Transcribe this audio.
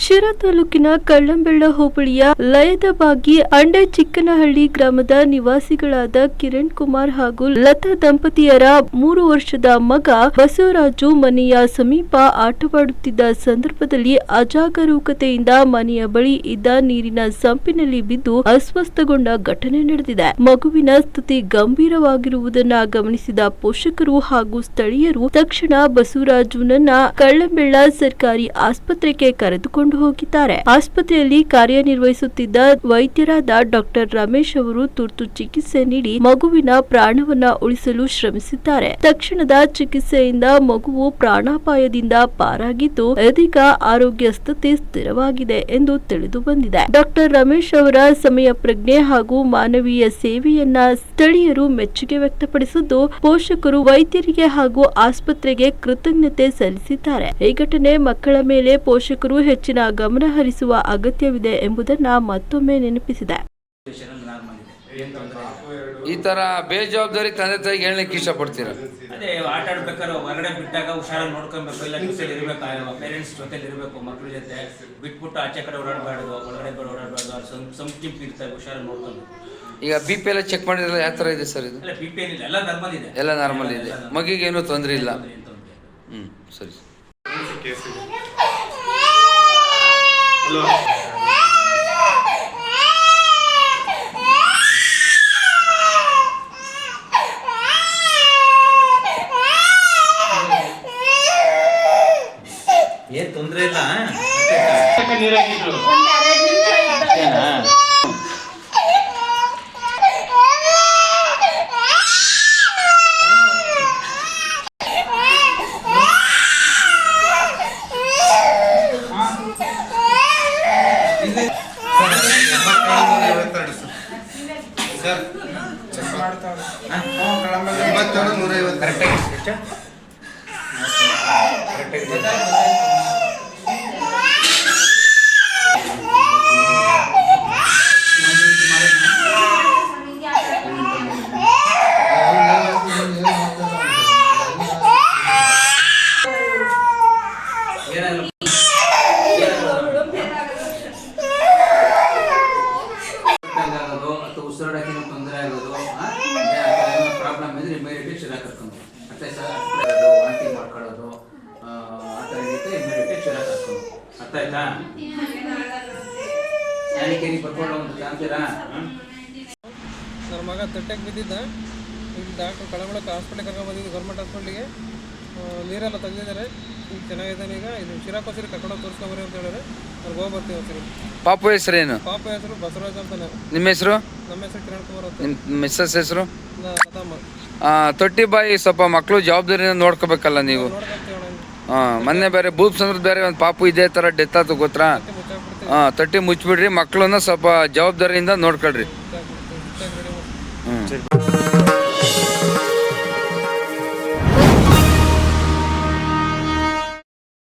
ಶಿರಾ ತಾಲೂಕಿನ ಕಳ್ಳಂಬೆಳ್ಳ ಹೋಬಳಿಯ ಲಯದಬಾಗಿ ಅಂಡೆ ಚಿಕ್ಕನಹಳ್ಳಿ ಗ್ರಾಮದ ನಿವಾಸಿಗಳಾದ ಕಿರಣ್ ಕುಮಾರ್ ಹಾಗೂ ಲತಾ ದಂಪತಿಯರ 3 ವರ್ಷದ ಮಗ ಬಸವರಾಜು ಮನೆಯ ಸಮೀಪ ಆಟವಾಡುತ್ತಿದ್ದ ಸಂದರ್ಭದಲ್ಲಿ ಅಜಾಗರೂಕತೆಯಿಂದ ಮನೆಯ ಬಳಿ ಇದ್ದ ನೀರಿನ ಸಂಪಿನಲ್ಲಿ ಬಿದ್ದು ಅಸ್ವಸ್ಥಗೊಂಡ ಘಟನೆ ನಡೆದಿದೆ. ಮಗುವಿನ ಸ್ಥಿತಿ ಗಂಭೀರವಾಗಿರುವುದನ್ನು ಗಮನಿಸಿದ ಪೋಷಕರು ಹಾಗೂ ಸ್ಥಳೀಯರು ತಕ್ಷಣ ಬಸವರಾಜುನನ್ನ ಕಳ್ಳಂಬೆಳ್ಳ ಸರ್ಕಾರಿ ಆಸ್ಪತ್ರೆಗೆ ಕರೆದುಕೊಂಡು ಹೋಗಿದ್ದಾರೆ. ಆಸ್ಪತ್ರೆಯಲ್ಲಿ ಕಾರ್ಯನಿರ್ವಹಿಸುತ್ತಿದ್ದ ವೈದ್ಯರಾದ ಡಾಕ್ಟರ್ ರಮೇಶ್ ಅವರು ತುರ್ತು ಚಿಕಿತ್ಸೆ ನೀಡಿ ಮಗುವಿನ ಪ್ರಾಣವನ್ನ ಉಳಿಸಲು ಶ್ರಮಿಸಿದ್ದಾರೆ. ತಕ್ಷಣದ ಚಿಕಿತ್ಸೆಯಿಂದ ಮಗುವು ಪ್ರಾಣಾಪಾಯದಿಂದ ಪಾರಾಗಿದ್ದು ಇದೀಗ ಆರೋಗ್ಯ ಸ್ಥಿತಿ ಸ್ಥಿರವಾಗಿದೆ ಎಂದು ತಿಳಿದು ಬಂದಿದೆ. ಡಾಕ್ಟರ್ ರಮೇಶ್ ಅವರ ಸಮಯ ಪ್ರಜ್ಞೆ ಹಾಗೂ ಮಾನವೀಯ ಸೇವೆಯನ್ನ ಸ್ಥಳೀಯರು ಮೆಚ್ಚುಗೆ ವ್ಯಕ್ತಪಡಿಸಿದ್ದು ಪೋಷಕರು ವೈದ್ಯರಿಗೆ ಹಾಗೂ ಆಸ್ಪತ್ರೆಗೆ ಕೃತಜ್ಞತೆ ಸಲ್ಲಿಸಿದ್ದಾರೆ. ಈ ಘಟನೆ ಮಕ್ಕಳ ಮೇಲೆ ಪೋಷಕರು ಹೆಚ್ಚಿನ ಗಮನ ಹರಿಸುವ ಅಗತ್ಯವಿದೆ ಎಂಬುದನ್ನ ಮತ್ತೊಮ್ಮೆ ನೆನಪಿಸಿದೆ. ಈ ತರ ಬೇಜವಾಬ್ದಾರಿ ತಂದೆ ತಾಯಿಗೆ ಹೇಳಲಿಕ್ಕೆ ಇಷ್ಟಪಡ್ತೀರಾ? ಅದೇ ಆಟ ಆಡ್ಬೇಕಾದ್ರೆ ಹೊರಗಡೆ ಬಿಟ್ಟಾಗ ಹುಷಾರಾಗಿ ನೋಡ್ಕೊಬೇಕು, ಇಲ್ಲ ಜೊತೆಲಿ ಇರಬೇಕು, ಪೇರೆಂಟ್ಸ್ ಜೊತೆಲಿ ಇರಬೇಕು, ಮಕ್ಕಳ ಜೊತೆ ಬಿಟ್ಬಿಟ್ಟು ಆಚೆ ಕಡೆ ಓಡಾಡಬಾರ್ದು, ಒಳಗಡೆ ಓಡಾಡಬಾರ್ದು, ಸಂಸ್ಕೃತಿ ಇರ್ತಾರೆ, ಹುಷಾರಾಗಿ ನೋಡ್ಕೊಂಡು. ಈಗ BP ಎಲ್ಲ ಚೆಕ್ ಮಾಡಿದ್ರೆ ಯಾವ ತರ ಇದೆ ಸರ್ ಇದು? BP ಏನಿಲ್ಲ, ಎಲ್ಲ ನಾರ್ಮಲ್ ಇದೆ. ಎಲ್ಲ ನಾರ್ಮಲ್ ಇದೆ, ಮಗಿಗೆ ಏನೂ ತೊಂದರೆ ಇಲ್ಲ. ಸರಿ. ಏನ್ ತೊಂದರೆ ಇಲ್ಲ. ಉಸಿರಾಡಕ್ಕೆ ತೊಂದರೆ ಆಗೋದು, ಪ್ರಾಬ್ಲಮ್ ಇದ್ರೆ ಇಮಿಡಿಯೇಟ್ ಶಿರಾ ಕರ್ಕೊಂಡು ವಾಂತಿ ಮಾಡ್ಕೊಳ್ಳೋದು, ಆ ಥರ ರೀತಿ ಇಮಿಡಿಯೇಟ್ ಶಿರಾ ಕರ್ಕೊಂಡು. ಅರ್ಥ ಆಯ್ತಾ? ಯಾಕೆ ಬರ್ಕೊಂಡು ಒಂದು ಅಂತೀರಾ? ನನ್ನ ಮಗ ತಟ್ಟೆಗೆ ಬಿದ್ದಿದ್ದ. ಇಲ್ಲಿ ಡಾಕ್ಟ್ರು ಕಳಂಬಳಕ್ಕೆ ಹಾಸ್ಪಿಟ್ಲಿಗೆ ಕರ್ಕೊಂಡು ಬಂದಿದ್ದು, ಗೌರ್ಮೆಂಟ್ ಹಾಸ್ಪಿಟ್ಲಿಗೆ. ನೀರೆಲ್ಲ ತೆಗೆದಿದ್ದಾರೆ, ಈಗ ಚೆನ್ನಾಗಿದ್ದಾನೆ. ಈಗ ಇದು ಶಿರಾಕೋಸರಿ ಕರ್ಕೊಂಡೋಗಿ ತೋರಿಸ್ಕೊಂಬರಿ ಅಂತ ಹೇಳಿದ್ರೆ ಅವ್ರಿಗೆ ಹೋಗಿ ಬರ್ತೀವಿ ಸರಿ. ಪಾಪು ಹೆಸರೇನು? ಪಾಪ ಹೆಸರು ಬಸವರಾಜ್ ಅಂತಾನೆ. ನಿಮ್ಮ ಹೆಸರು? ನಮ್ಮ ಹೆಸರು ಕಿರಣ್ ಕುಮಾರ್ ಅಂತ. ನಿಮ್ಮ ಮಿಸ್ಸಸ್ ಹೆಸರು? ಲತಮ್ಮ. ತೊಟ್ಟಿ ಬಾಯಿ ಸ್ವಲ್ಪ ಮಕ್ಕಳು ಜವಾಬ್ದಾರಿಯಿಂದ ನೋಡ್ಕೋಬೇಕಲ್ಲ ನೀವು. ಮೊನ್ನೆ ಬೇರೆ ಭೂಪ್ ಸಂದ್ರ ಬೇರೆ ಒಂದು ಪಾಪು ಇದೇ ಥರ ಡೆತ್ ಆಯ್ತು ಗೊತ್ತಾ? ತೊಟ್ಟಿ ಮುಚ್ಚಿಬಿಡ್ರಿ, ಮಕ್ಕಳನ್ನ ಸ್ವಲ್ಪ ಜವಾಬ್ದಾರಿಯಿಂದ ನೋಡ್ಕೊಳ್ರಿ.